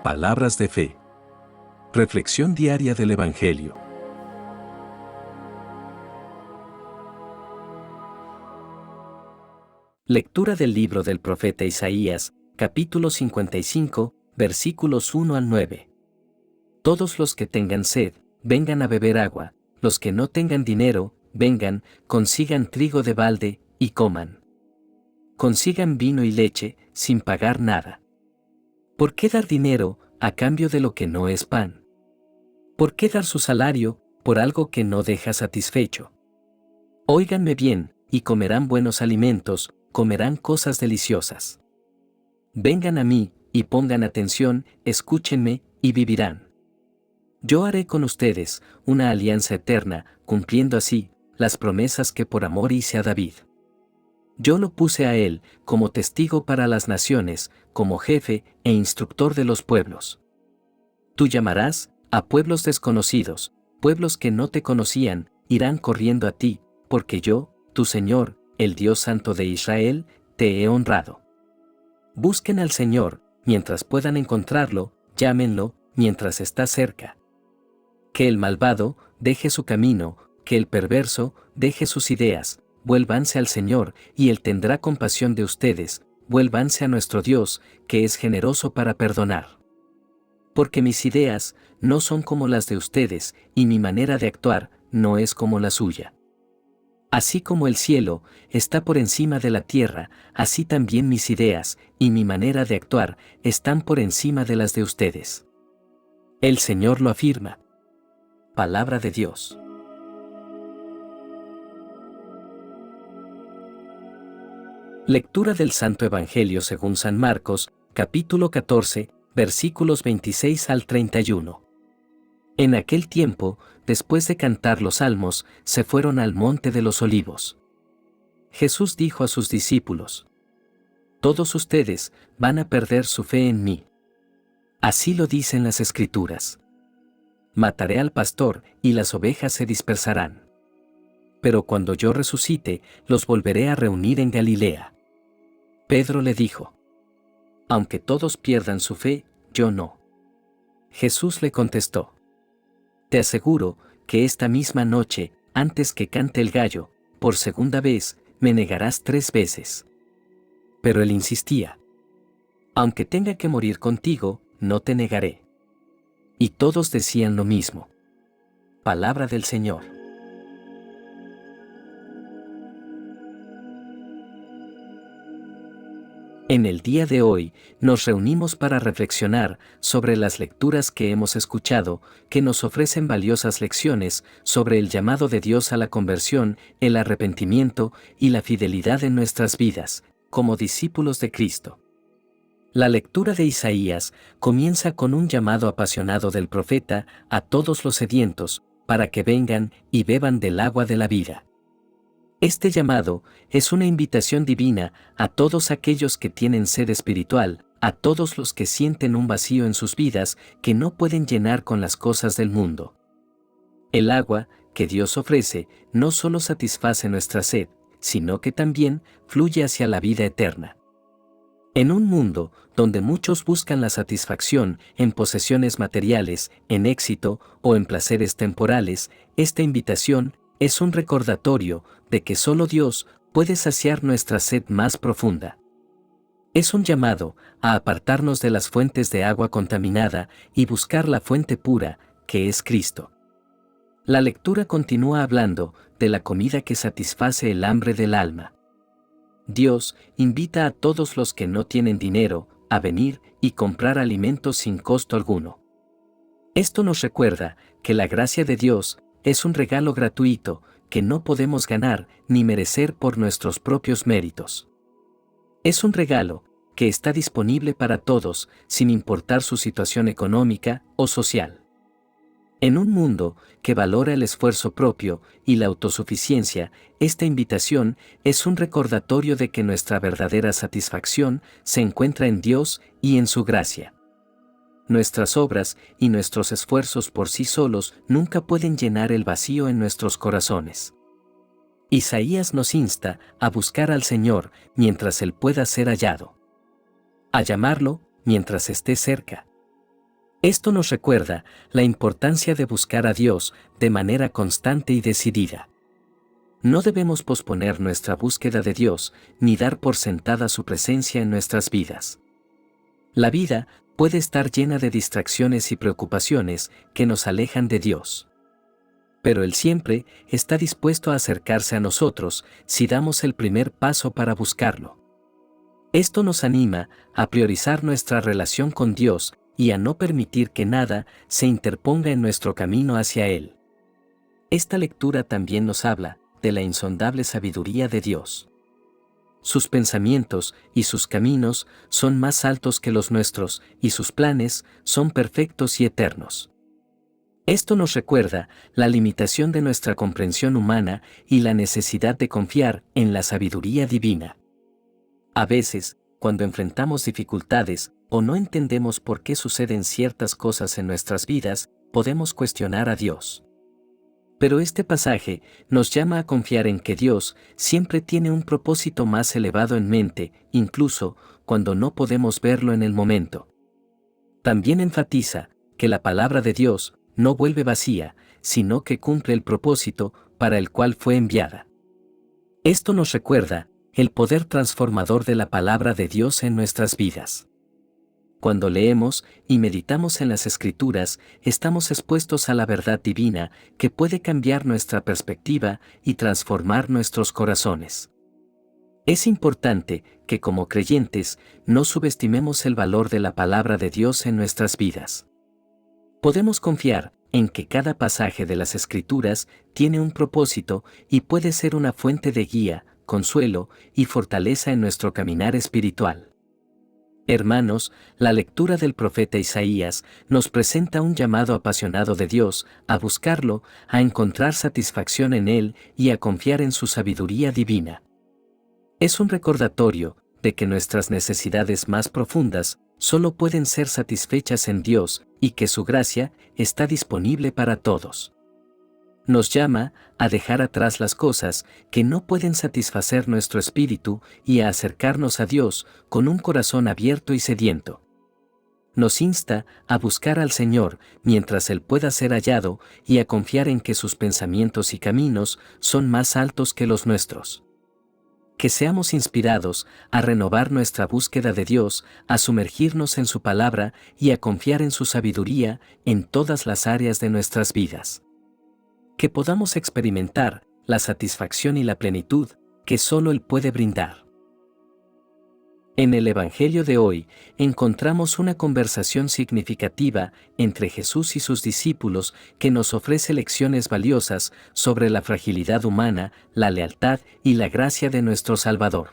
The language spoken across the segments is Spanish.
Palabras de fe. Reflexión diaria del Evangelio. Lectura del libro del profeta Isaías, capítulo 55, versículos 1 al 9. Todos los que tengan sed, vengan a beber agua; los que no tengan dinero, vengan, consigan trigo de balde, y coman. Consigan vino y leche, sin pagar nada. ¿Por qué dar dinero, a cambio de lo que no es pan? ¿Por qué dar su salario, por algo que no deja satisfecho? Óiganme bien, y comerán buenos alimentos, comerán cosas deliciosas. Vengan a mí, y pongan atención, escúchenme, y vivirán. Yo haré con ustedes una alianza eterna, cumpliendo así las promesas que por amor hice a David. Yo lo puse a él como testigo para las naciones, como jefe e instructor de los pueblos. Tú llamarás a pueblos desconocidos, pueblos que no te conocían, irán corriendo a ti, porque yo, tu Señor, el Dios Santo de Israel, te he honrado. Busquen al Señor, mientras puedan encontrarlo, llámenlo, mientras está cerca. Que el malvado deje su camino, que el perverso deje sus ideas, vuélvanse al Señor, y Él tendrá compasión de ustedes, vuélvanse a nuestro Dios, que es generoso para perdonar. Porque mis ideas no son como las de ustedes, y mi manera de actuar no es como la suya. Así como el cielo está por encima de la tierra, así también mis ideas y mi manera de actuar están por encima de las de ustedes. El Señor lo afirma. Palabra de Dios. Lectura del Santo Evangelio según San Marcos, capítulo 14, versículos 26 al 31. En aquel tiempo, después de cantar los salmos, se fueron al monte de los olivos. Jesús dijo a sus discípulos: Todos ustedes van a perder su fe en mí. Así lo dicen las Escrituras. Mataré al pastor, y las ovejas se dispersarán. Pero cuando yo resucite, los volveré a reunir en Galilea. Pedro le dijo: Aunque todos pierdan su fe, yo no. Jesús le contestó: Te aseguro que esta misma noche, antes que cante el gallo, por segunda vez, me negarás 3 veces. Pero él insistía: Aunque tenga que morir contigo, no te negaré. Y todos decían lo mismo. Palabra del Señor. En el día de hoy, nos reunimos para reflexionar sobre las lecturas que hemos escuchado, que nos ofrecen valiosas lecciones sobre el llamado de Dios a la conversión, el arrepentimiento y la fidelidad en nuestras vidas, como discípulos de Cristo. La lectura de Isaías comienza con un llamado apasionado del profeta a todos los sedientos, para que vengan y beban del agua de la vida. Este llamado es una invitación divina a todos aquellos que tienen sed espiritual, a todos los que sienten un vacío en sus vidas que no pueden llenar con las cosas del mundo. El agua que Dios ofrece no solo satisface nuestra sed, sino que también fluye hacia la vida eterna. En un mundo donde muchos buscan la satisfacción en posesiones materiales, en éxito o en placeres temporales, esta invitación es un recordatorio de que solo Dios puede saciar nuestra sed más profunda. Es un llamado a apartarnos de las fuentes de agua contaminada y buscar la fuente pura, que es Cristo. La lectura continúa hablando de la comida que satisface el hambre del alma. Dios invita a todos los que no tienen dinero a venir y comprar alimentos sin costo alguno. Esto nos recuerda que la gracia de Dios es un regalo gratuito que no podemos ganar ni merecer por nuestros propios méritos. Es un regalo que está disponible para todos, sin importar su situación económica o social. En un mundo que valora el esfuerzo propio y la autosuficiencia, esta invitación es un recordatorio de que nuestra verdadera satisfacción se encuentra en Dios y en su gracia. Nuestras obras y nuestros esfuerzos por sí solos nunca pueden llenar el vacío en nuestros corazones. Isaías nos insta a buscar al Señor mientras Él pueda ser hallado. A llamarlo mientras esté cerca. Esto nos recuerda la importancia de buscar a Dios de manera constante y decidida. No debemos posponer nuestra búsqueda de Dios ni dar por sentada su presencia en nuestras vidas. La vida puede estar llena de distracciones y preocupaciones que nos alejan de Dios. Pero Él siempre está dispuesto a acercarse a nosotros si damos el primer paso para buscarlo. Esto nos anima a priorizar nuestra relación con Dios y a no permitir que nada se interponga en nuestro camino hacia Él. Esta lectura también nos habla de la insondable sabiduría de Dios. Sus pensamientos y sus caminos son más altos que los nuestros, y sus planes son perfectos y eternos. Esto nos recuerda la limitación de nuestra comprensión humana y la necesidad de confiar en la sabiduría divina. A veces, cuando enfrentamos dificultades o no entendemos por qué suceden ciertas cosas en nuestras vidas, podemos cuestionar a Dios. Pero este pasaje nos llama a confiar en que Dios siempre tiene un propósito más elevado en mente, incluso cuando no podemos verlo en el momento. También enfatiza que la palabra de Dios no vuelve vacía, sino que cumple el propósito para el cual fue enviada. Esto nos recuerda el poder transformador de la palabra de Dios en nuestras vidas. Cuando leemos y meditamos en las Escrituras, estamos expuestos a la verdad divina que puede cambiar nuestra perspectiva y transformar nuestros corazones. Es importante que como creyentes no subestimemos el valor de la palabra de Dios en nuestras vidas. Podemos confiar en que cada pasaje de las Escrituras tiene un propósito y puede ser una fuente de guía, consuelo y fortaleza en nuestro caminar espiritual. Hermanos, la lectura del profeta Isaías nos presenta un llamado apasionado de Dios a buscarlo, a encontrar satisfacción en Él y a confiar en su sabiduría divina. Es un recordatorio de que nuestras necesidades más profundas solo pueden ser satisfechas en Dios y que su gracia está disponible para todos. Nos llama a dejar atrás las cosas que no pueden satisfacer nuestro espíritu y a acercarnos a Dios con un corazón abierto y sediento. Nos insta a buscar al Señor mientras Él pueda ser hallado y a confiar en que sus pensamientos y caminos son más altos que los nuestros. Que seamos inspirados a renovar nuestra búsqueda de Dios, a sumergirnos en su palabra y a confiar en su sabiduría en todas las áreas de nuestras vidas. Que podamos experimentar la satisfacción y la plenitud que solo Él puede brindar. En el Evangelio de hoy encontramos una conversación significativa entre Jesús y sus discípulos que nos ofrece lecciones valiosas sobre la fragilidad humana, la lealtad y la gracia de nuestro Salvador.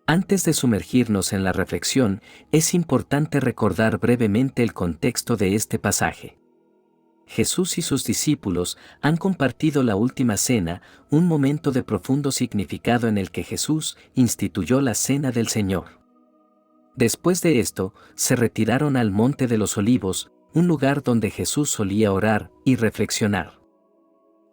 Antes de sumergirnos en la reflexión, es importante recordar brevemente el contexto de este pasaje. Jesús y sus discípulos han compartido la última cena, un momento de profundo significado en el que Jesús instituyó la Cena del Señor. Después de esto, se retiraron al Monte de los Olivos, un lugar donde Jesús solía orar y reflexionar.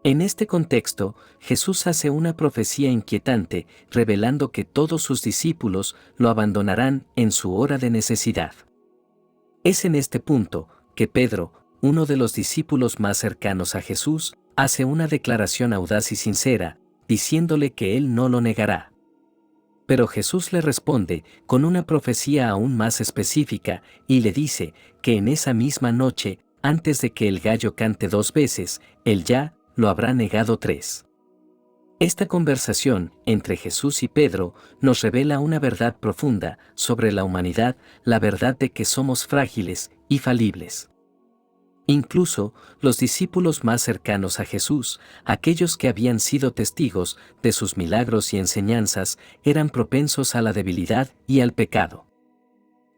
En este contexto, Jesús hace una profecía inquietante, revelando que todos sus discípulos lo abandonarán en su hora de necesidad. Es en este punto que Pedro, uno de los discípulos más cercanos a Jesús, hace una declaración audaz y sincera, diciéndole que él no lo negará. Pero Jesús le responde con una profecía aún más específica y le dice que en esa misma noche, antes de que el gallo cante 2 veces, él ya lo habrá negado 3. Esta conversación entre Jesús y Pedro nos revela una verdad profunda sobre la humanidad, la verdad de que somos frágiles y falibles. Incluso los discípulos más cercanos a Jesús, aquellos que habían sido testigos de sus milagros y enseñanzas, eran propensos a la debilidad y al pecado.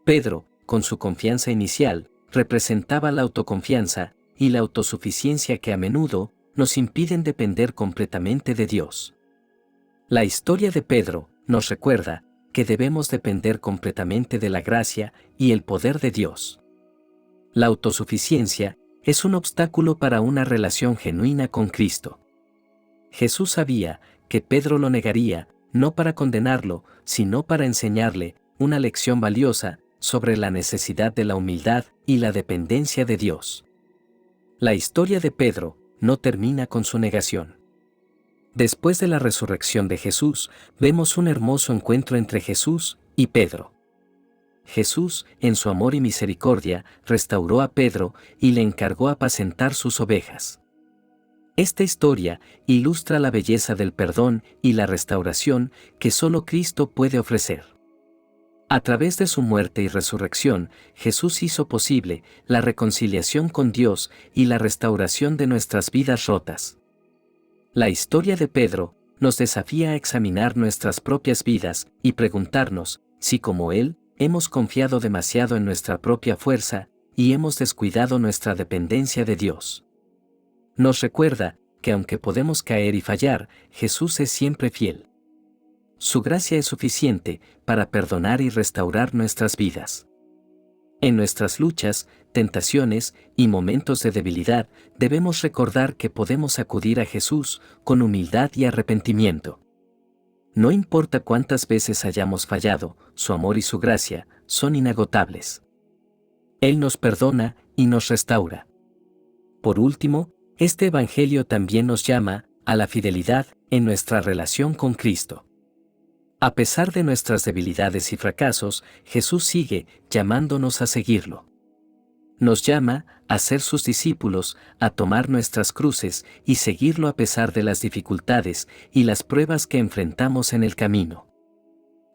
Pedro, con su confianza inicial, representaba la autoconfianza y la autosuficiencia que a menudo nos impiden depender completamente de Dios. La historia de Pedro nos recuerda que debemos depender completamente de la gracia y el poder de Dios. La autosuficiencia es un obstáculo para una relación genuina con Cristo. Jesús sabía que Pedro lo negaría, no para condenarlo, sino para enseñarle una lección valiosa sobre la necesidad de la humildad y la dependencia de Dios. La historia de Pedro no termina con su negación. Después de la resurrección de Jesús, vemos un hermoso encuentro entre Jesús y Pedro. Jesús, en su amor y misericordia, restauró a Pedro y le encargó apacentar sus ovejas. Esta historia ilustra la belleza del perdón y la restauración que solo Cristo puede ofrecer. A través de su muerte y resurrección, Jesús hizo posible la reconciliación con Dios y la restauración de nuestras vidas rotas. La historia de Pedro nos desafía a examinar nuestras propias vidas y preguntarnos si, como él, hemos confiado demasiado en nuestra propia fuerza y hemos descuidado nuestra dependencia de Dios. Nos recuerda que aunque podemos caer y fallar, Jesús es siempre fiel. Su gracia es suficiente para perdonar y restaurar nuestras vidas. En nuestras luchas, tentaciones y momentos de debilidad, debemos recordar que podemos acudir a Jesús con humildad y arrepentimiento. No importa cuántas veces hayamos fallado, su amor y su gracia son inagotables. Él nos perdona y nos restaura. Por último, este Evangelio también nos llama a la fidelidad en nuestra relación con Cristo. A pesar de nuestras debilidades y fracasos, Jesús sigue llamándonos a seguirlo. Nos llama a ser sus discípulos, a tomar nuestras cruces y seguirlo a pesar de las dificultades y las pruebas que enfrentamos en el camino.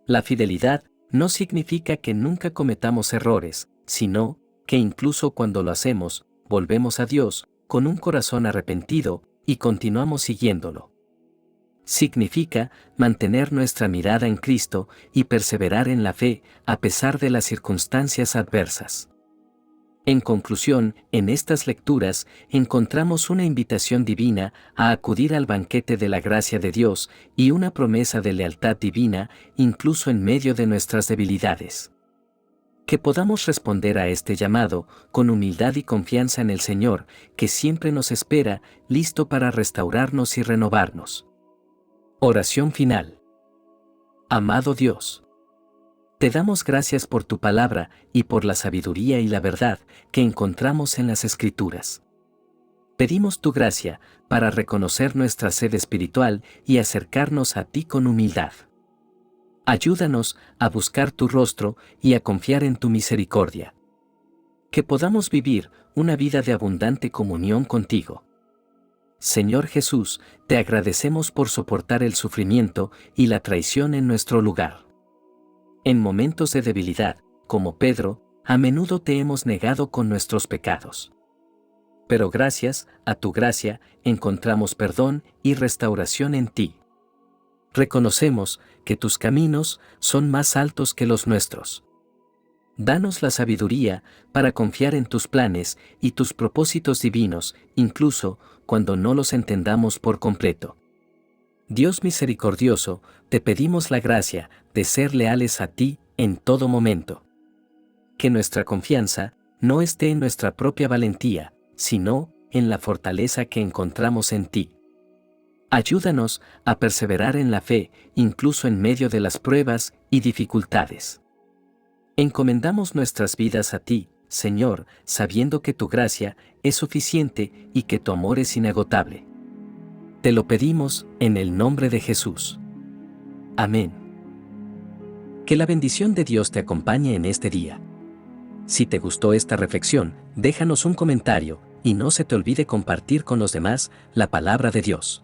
La fidelidad no significa que nunca cometamos errores, sino que incluso cuando lo hacemos, volvemos a Dios con un corazón arrepentido y continuamos siguiéndolo. Significa mantener nuestra mirada en Cristo y perseverar en la fe a pesar de las circunstancias adversas. En conclusión, en estas lecturas encontramos una invitación divina a acudir al banquete de la gracia de Dios y una promesa de lealtad divina incluso en medio de nuestras debilidades. Que podamos responder a este llamado con humildad y confianza en el Señor, que siempre nos espera, listo para restaurarnos y renovarnos. Oración final. Amado Dios, te damos gracias por tu palabra y por la sabiduría y la verdad que encontramos en las Escrituras. Pedimos tu gracia para reconocer nuestra sed espiritual y acercarnos a ti con humildad. Ayúdanos a buscar tu rostro y a confiar en tu misericordia. Que podamos vivir una vida de abundante comunión contigo. Señor Jesús, te agradecemos por soportar el sufrimiento y la traición en nuestro lugar. En momentos de debilidad, como Pedro, a menudo te hemos negado con nuestros pecados. Pero gracias a tu gracia encontramos perdón y restauración en ti. Reconocemos que tus caminos son más altos que los nuestros. Danos la sabiduría para confiar en tus planes y tus propósitos divinos, incluso cuando no los entendamos por completo. Dios misericordioso, te pedimos la gracia de ser leales a ti en todo momento. Que nuestra confianza no esté en nuestra propia valentía, sino en la fortaleza que encontramos en ti. Ayúdanos a perseverar en la fe, incluso en medio de las pruebas y dificultades. Encomendamos nuestras vidas a ti, Señor, sabiendo que tu gracia es suficiente y que tu amor es inagotable. Te lo pedimos en el nombre de Jesús. Amén. Que la bendición de Dios te acompañe en este día. Si te gustó esta reflexión, déjanos un comentario y no se te olvide compartir con los demás la palabra de Dios.